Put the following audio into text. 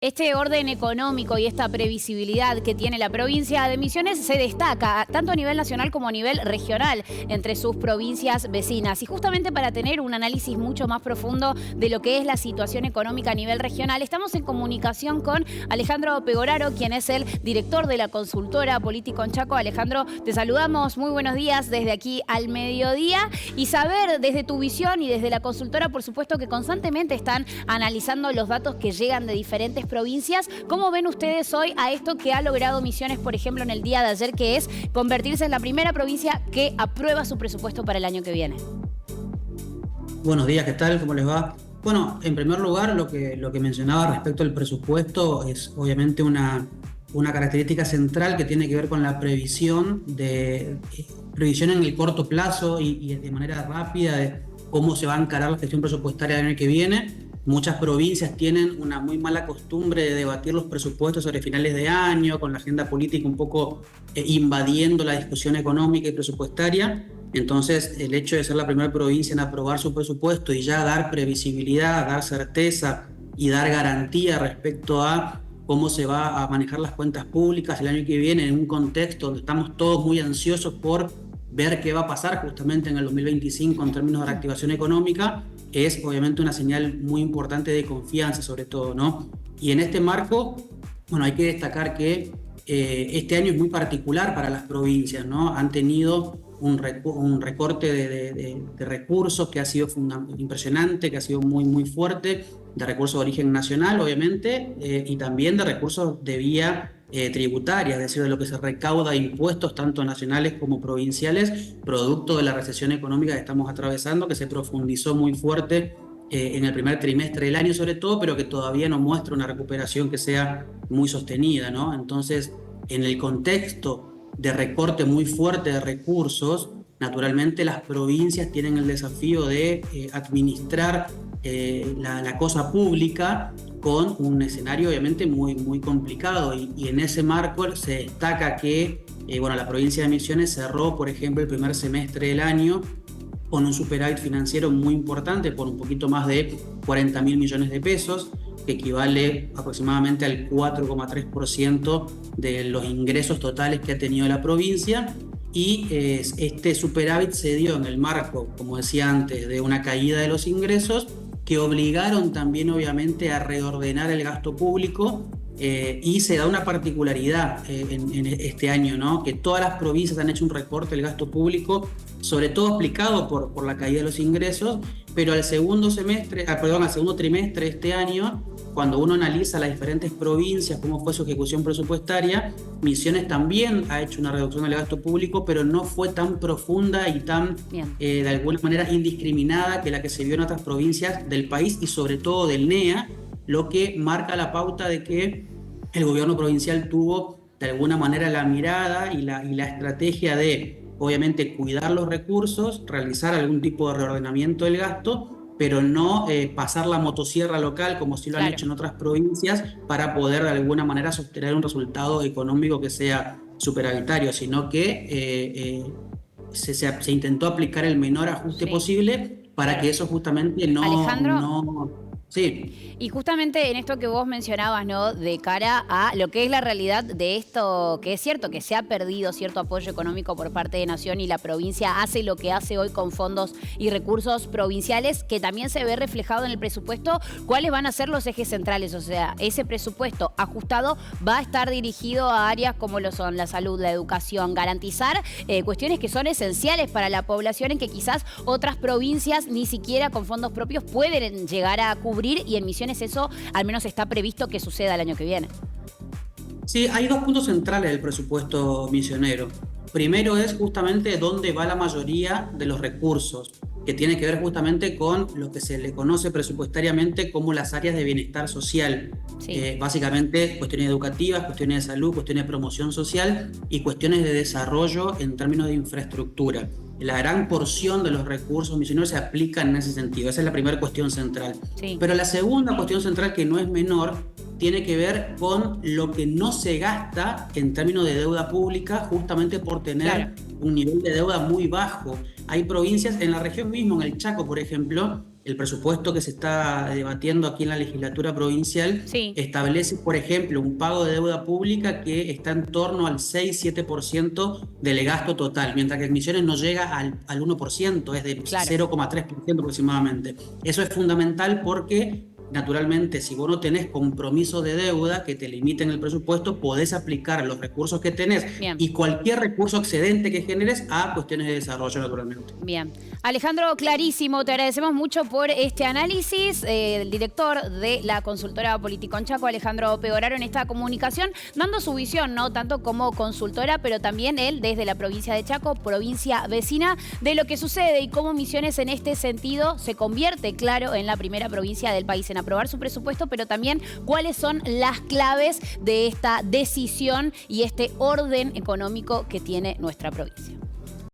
Este orden económico y esta previsibilidad que tiene la provincia de Misiones se destaca tanto a nivel nacional como a nivel regional entre sus provincias vecinas. Y justamente para tener un análisis mucho más profundo de lo que es la situación económica a nivel regional, estamos en comunicación con Alejandro Pegoraro, quien es el director de la consultora Político en Chaco. Alejandro, te saludamos, muy buenos días desde aquí al mediodía y saber desde tu visión y desde la consultora, por supuesto que constantemente están analizando los datos que llegan de diferentes provincias. ¿Cómo ven ustedes hoy a esto que ha logrado Misiones, por ejemplo, en el día de ayer, que es convertirse en la primera provincia que aprueba su presupuesto para el año que viene? Buenos días, ¿qué tal? ¿Cómo les va? Bueno, en primer lugar, lo que mencionaba respecto al presupuesto es obviamente una característica central que tiene que ver con la previsión en el corto plazo y de manera rápida de cómo se va a encarar la gestión presupuestaria del año que viene. Muchas provincias tienen una muy mala costumbre de debatir los presupuestos sobre finales de año, con la agenda política un poco invadiendo la discusión económica y presupuestaria. Entonces, el hecho de ser la primera provincia en aprobar su presupuesto y ya dar previsibilidad, dar certeza y dar garantía respecto a cómo se va a manejar las cuentas públicas el año que viene en un contexto donde estamos todos muy ansiosos por ver qué va a pasar justamente en el 2025 en términos de reactivación económica, es obviamente una señal muy importante de confianza sobre todo, ¿no? Y en este marco, bueno, hay que destacar que este año es muy particular para las provincias, ¿no? Han tenido un recorte de recursos que ha sido impresionante, que ha sido muy fuerte, de recursos de origen nacional, obviamente, y también de recursos de vía tributaria, es decir, de lo que se recauda de impuestos, tanto nacionales como provinciales, producto de la recesión económica que estamos atravesando, que se profundizó muy fuerte en el primer trimestre del año sobre todo, pero que todavía no muestra una recuperación que sea muy sostenida, ¿no? Entonces, en el contexto de recorte muy fuerte de recursos, naturalmente las provincias tienen el desafío de administrar la cosa pública con un escenario obviamente muy complicado y en ese marco se destaca que bueno, la provincia de Misiones cerró, por ejemplo, el primer semestre del año con un superávit financiero muy importante por un poquito más de 40.000 millones de pesos, que equivale aproximadamente al 4,3% de los ingresos totales que ha tenido la provincia. Y este superávit se dio en el marco, como decía antes, de una caída de los ingresos que obligaron también obviamente a reordenar el gasto público. Y se da una particularidad en este año, ¿no? Que todas las provincias han hecho un recorte del gasto público, sobre todo explicado por la caída de los ingresos, pero al segundo trimestre de este año, cuando uno analiza las diferentes provincias, cómo fue su ejecución presupuestaria, Misiones también ha hecho una reducción del gasto público, pero no fue tan profunda y tan, de alguna manera, indiscriminada que la que se vio en otras provincias del país y sobre todo del NEA, lo que marca la pauta de que el gobierno provincial tuvo de alguna manera la mirada y la estrategia de, obviamente, cuidar los recursos, realizar algún tipo de reordenamiento del gasto, pero no pasar la motosierra local como sí lo han hecho en otras provincias para poder de alguna manera sostener un resultado económico que sea superavitario, sino que se intentó aplicar el menor ajuste posible para que eso justamente Alejandro, Sí. y justamente en esto que vos mencionabas, ¿no? De cara a lo que es la realidad de esto, que es cierto que se ha perdido cierto apoyo económico por parte de Nación y la provincia hace lo que hace hoy con fondos y recursos provinciales, que también se ve reflejado en el presupuesto. ¿Cuáles van a ser los ejes centrales? O sea, ese presupuesto ajustado va a estar dirigido a áreas como lo son la salud, la educación, garantizar cuestiones que son esenciales para la población en que quizás otras provincias ni siquiera con fondos propios pueden llegar a cubrir, y en Misiones eso al menos está previsto que suceda el año que viene. Sí, hay dos puntos centrales del presupuesto misionero. Primero es justamente dónde va la mayoría de los recursos, que tiene que ver justamente con lo que se le conoce presupuestariamente como las áreas de bienestar social. Sí. Básicamente cuestiones educativas, cuestiones de salud, cuestiones de promoción social y cuestiones de desarrollo en términos de infraestructura. La gran porción de los recursos misioneros se aplican en ese sentido. Esa es la primera cuestión central. Sí. Pero la segunda cuestión central, que no es menor, tiene que ver con lo que no se gasta en términos de deuda pública, justamente por tener un nivel de deuda muy bajo. Hay provincias, en la región mismo, en el Chaco, por ejemplo, el presupuesto que se está debatiendo aquí en la legislatura provincial Sí, establece, por ejemplo, un pago de deuda pública que está en torno al 6-7% del gasto total, mientras que en Misiones no llega al 1%, es de claro. 0,3% aproximadamente. Eso es fundamental porque, naturalmente, si vos no tenés compromiso de deuda que te limiten el presupuesto, podés aplicar los recursos que tenés Bien. y cualquier recurso excedente que generes a cuestiones de desarrollo, naturalmente. Bien. Alejandro, clarísimo, te agradecemos mucho por este análisis. El director de la consultora Politicón Chaco, Alejandro Pegoraro, en esta comunicación, dando su visión, ¿no? Tanto como consultora, pero también él desde la provincia de Chaco, provincia vecina, de lo que sucede y cómo Misiones en este sentido se convierte, claro, en la primera provincia del país en aprobar su presupuesto, pero también cuáles son las claves de esta decisión y este orden económico que tiene nuestra provincia.